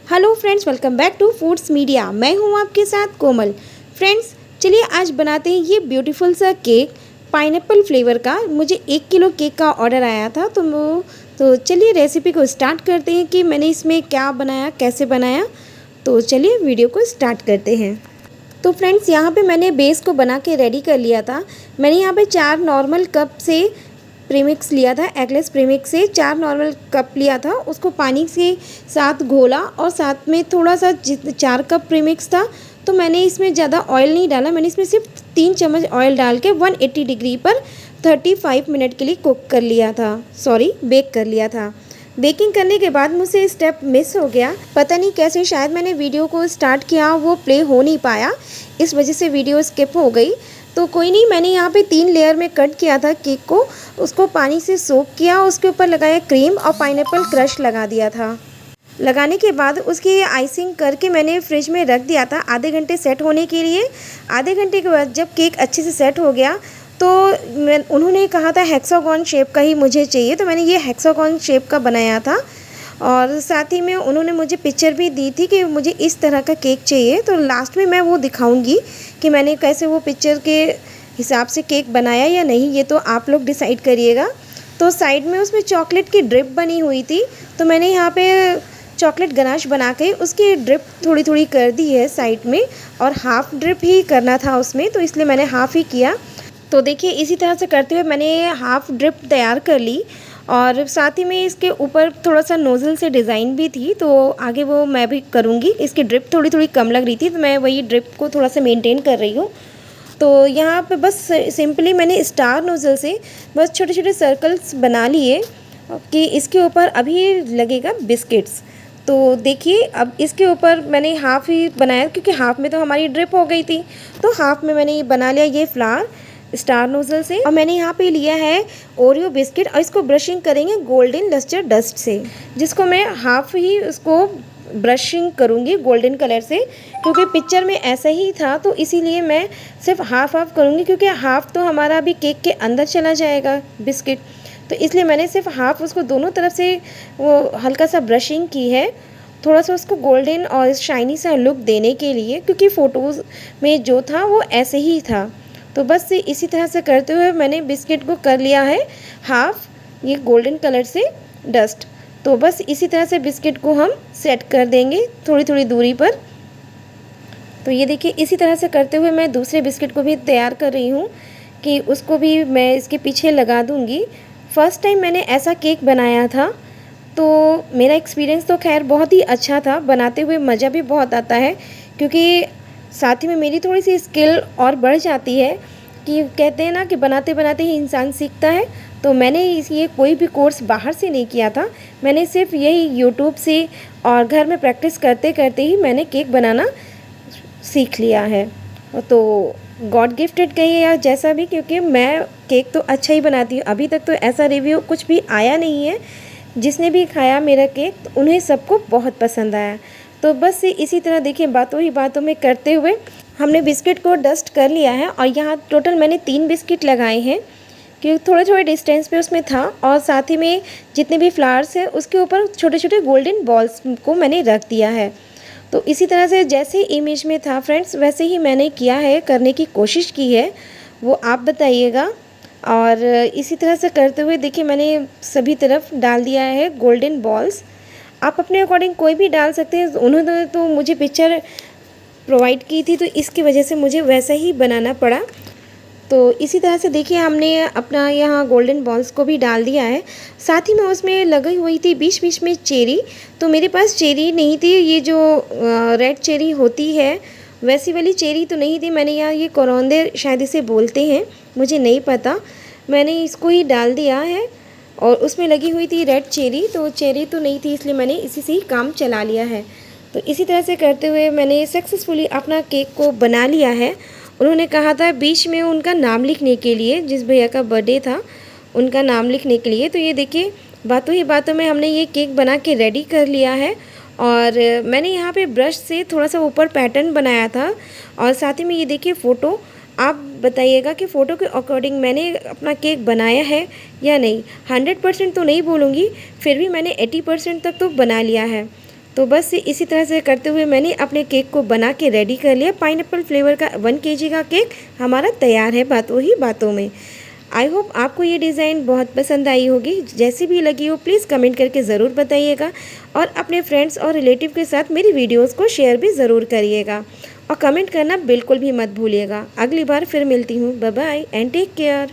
Hello friends, welcome back to Foods Media. मैं हूं आपके साथ कोमल। फ्रेंड्स, चलिए आज बनाते हैं ये ब्यूटीफुल सा केक पाइनएप्पल फ्लेवर का। मुझे 1 किलो केक का ऑर्डर आया था तो चलिए रेसिपी को स्टार्ट करते हैं कि मैंने इसमें क्या बनाया, कैसे बनाया। तो चलिए वीडियो को स्टार्ट करते हैं। तो फ्रेंड्स, यहाँ पे मैंने बेस को बना के रेडी कर लिया था। मैंने यहाँ पे 4 नॉर्मल कप से प्रीमिक्स लिया था। एगलेस प्रीमिक्स से 4 नॉर्मल कप लिया था, उसको पानी के साथ घोला और साथ में थोड़ा सा 4 कप प्रीमिक्स था तो मैंने इसमें ज़्यादा ऑयल नहीं डाला। मैंने इसमें सिर्फ 3 चम्मच ऑयल डाल के 180 डिग्री पर 35 मिनट के लिए बेक कर लिया था। बेकिंग करने के बाद मुझसे स्टेप मिस हो गया, पता नहीं कैसे। शायद मैंने वीडियो को स्टार्ट किया, वो प्ले हो नहीं पाया, इस वजह से वीडियो स्किप हो गई। तो कोई नहीं, मैंने यहाँ पे 3 लेयर में कट किया था केक को, उसको पानी से सोक किया, उसके ऊपर लगाया क्रीम और पाइनएप्पल क्रश लगा दिया था। लगाने के बाद उसकी आइसिंग करके मैंने फ्रिज में रख दिया था आधे घंटे सेट होने के लिए। आधे घंटे के बाद जब केक अच्छे से सेट हो गया तो उन्होंने कहा था हेक्सागोन शेप का ही मुझे चाहिए, तो मैंने ये हेक्सागोन शेप का बनाया था। और साथ ही में उन्होंने मुझे पिक्चर भी दी थी कि मुझे इस तरह का केक चाहिए। तो लास्ट में मैं वो दिखाऊंगी कि मैंने कैसे वो पिक्चर के हिसाब से केक बनाया या नहीं, ये तो आप लोग डिसाइड करिएगा। तो साइड में उसमें चॉकलेट की ड्रिप बनी हुई थी, तो मैंने यहाँ पे चॉकलेट गनाश बना के उसकी ड्रिप थोड़ी थोड़ी कर दी है साइड में, और हाफ़ ड्रिप ही करना था उसमें, तो इसलिए मैंने हाफ़ ही किया। तो देखिए इसी तरह से करते हुए मैंने हाफ़ ड्रिप तैयार कर ली, और साथ ही में इसके ऊपर थोड़ा सा नोज़ल से डिज़ाइन भी थी, तो आगे वो मैं भी करूँगी। इसकी ड्रिप थोड़ी थोड़ी कम लग रही थी तो मैं वही ड्रिप को थोड़ा सा मेंटेन कर रही हूँ। तो यहाँ पे बस सिंपली मैंने स्टार नोज़ल से बस छोटे छोटे सर्कल्स बना लिए कि इसके ऊपर अभी लगेगा बिस्किट्स। तो देखिए अब इसके ऊपर मैंने हाफ़ ही बनाया, क्योंकि हाफ़ में तो हमारी ड्रिप हो गई थी, तो हाफ़ में मैंने ये बना लिया ये फ्लावर स्टार नोज़ल से। और मैंने यहाँ पे लिया है ओरियो बिस्किट, और इसको ब्रशिंग करेंगे गोल्डन लस्टर डस्ट से, जिसको मैं हाफ़ ही उसको ब्रशिंग करूँगी गोल्डन कलर से, क्योंकि पिक्चर में ऐसा ही था तो इसीलिए मैं सिर्फ हाफ़ करूँगी, क्योंकि हाफ़ तो हमारा अभी केक के अंदर चला जाएगा बिस्किट, तो इसलिए मैंने सिर्फ हाफ़ उसको दोनों तरफ से वो हल्का सा ब्रशिंग की है, थोड़ा सा उसको गोल्डन और शाइनी सा लुक देने के लिए, क्योंकि फ़ोटोज़ में जो था वो ऐसे ही था। तो बस इसी तरह से करते हुए मैंने बिस्किट को कर लिया है हाफ़ ये गोल्डन कलर से डस्ट। तो बस इसी तरह से बिस्किट को हम सेट कर देंगे थोड़ी थोड़ी दूरी पर। तो ये देखिए इसी तरह से करते हुए मैं दूसरे बिस्किट को भी तैयार कर रही हूँ कि उसको भी मैं इसके पीछे लगा दूँगी। फ़र्स्ट टाइम मैंने ऐसा केक बनाया था, तो मेरा एक्सपीरियंस तो खैर बहुत ही अच्छा था, बनाते हुए मज़ा भी बहुत आता है, क्योंकि साथ ही में मेरी थोड़ी सी स्किल और बढ़ जाती है, कि कहते हैं ना कि बनाते बनाते ही इंसान सीखता है। तो मैंने ये कोई भी कोर्स बाहर से नहीं किया था, मैंने सिर्फ यही यूट्यूब से और घर में प्रैक्टिस करते करते ही मैंने केक बनाना सीख लिया है। तो गॉड गिफ्टेड कहिए या जैसा भी, क्योंकि मैं केक तो अच्छा ही बनाती हूँ। अभी तक तो ऐसा रिव्यू कुछ भी आया नहीं है, जिसने भी खाया मेरा केक तो उन्हें सबको बहुत पसंद आया। तो बस इसी तरह देखिए बातों ही बातों में करते हुए हमने बिस्किट को डस्ट कर लिया है, और यहाँ टोटल मैंने 3 बिस्किट लगाए हैं, क्योंकि थोड़े थोड़े डिस्टेंस पे उसमें था, और साथ ही में जितने भी फ्लावर्स हैं उसके ऊपर छोटे छोटे गोल्डन बॉल्स को मैंने रख दिया है। तो इसी तरह से जैसे इमेज में था फ्रेंड्स, वैसे ही मैंने किया है, करने की कोशिश की है, वो आप बताइएगा। और इसी तरह से करते हुए देखिए मैंने सभी तरफ डाल दिया है गोल्डन बॉल्स। आप अपने अकॉर्डिंग कोई भी डाल सकते हैं, उन्होंने तो मुझे पिक्चर प्रोवाइड की थी तो इसकी वजह से मुझे वैसा ही बनाना पड़ा। तो इसी तरह से देखिए हमने अपना यहाँ गोल्डन बॉल्स को भी डाल दिया है। साथ ही में उसमें लगी हुई थी बीच बीच में चेरी, तो मेरे पास चेरी नहीं थी, ये जो रेड चेरी होती है वैसी वाली चेरी तो नहीं थी। मैंने यहाँ ये करौंदे शायद इसे बोलते हैं, मुझे नहीं पता, मैंने इसको ही डाल दिया है। और उसमें लगी हुई थी रेड चेरी, तो चेरी तो नहीं थी इसलिए मैंने इसी से ही काम चला लिया है। तो इसी तरह से करते हुए मैंने सक्सेसफुली अपना केक को बना लिया है। उन्होंने कहा था बीच में उनका नाम लिखने के लिए, जिस भैया का बर्थडे था उनका नाम लिखने के लिए। तो ये देखिए बातों ही बातों में हमने ये केक बना के रेडी कर लिया है। और मैंने यहाँ पे ब्रश से थोड़ा सा ऊपर पैटर्न बनाया था, और साथ ही में ये देखिए फ़ोटो, आप बताइएगा कि फ़ोटो के अकॉर्डिंग मैंने अपना केक बनाया है या नहीं। 100% तो नहीं बोलूँगी, फिर भी मैंने 80% तक तो बना लिया है। तो बस इसी तरह से करते हुए मैंने अपने केक को बना के रेडी कर लिया। पाइनएप्पल फ्लेवर का 1 केजी का केक हमारा तैयार है बातों ही बातों में। आई होप आपको ये डिज़ाइन बहुत पसंद आई होगी। जैसी भी लगी हो प्लीज़ कमेंट करके ज़रूर बताइएगा और अपने फ्रेंड्स और रिलेटिव के साथ मेरी वीडियोस को शेयर भी ज़रूर करिएगा और कमेंट करना बिल्कुल भी मत भूलिएगा। अगली बार फिर मिलती हूँ। Bye bye and take care.